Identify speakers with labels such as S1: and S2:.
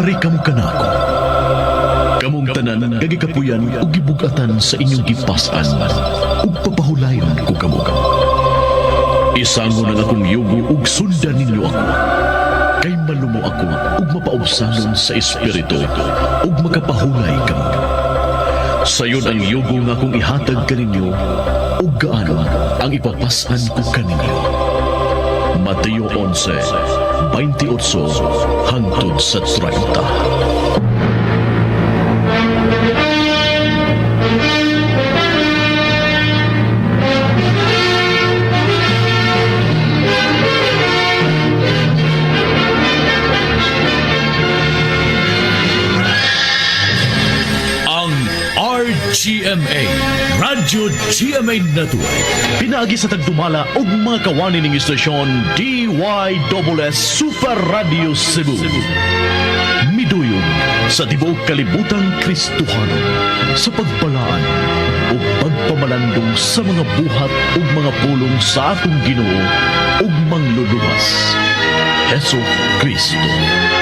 S1: Ari kamo kanako. Kamong tanan gagikapuyan ug gibugatan sa inyong gipas-an ug papahulayon ko kamo. Isango na akong yugo ug sundan ninyo ako. Kay malumo ako ug mapaubsanon sa espiritu ug makapahulay kamo. Sayon ang yugo nga akong ihatag kaninyo ug gaano ang ipapas-an ko kaninyo. Mateo 11:28 hangtod sa 30. GMA Radyo GMA Network pinaagi sa tagdumala og mga kawani ning istasyon DYSS Super Radio Cebu. Miduyog sa tibuok kalibutang Kristohanon sa pagbalaan o pagpamalandong sa mga buhat ug mga pulong sa atong Ginoo ug mangluluwas Hesus Kristo.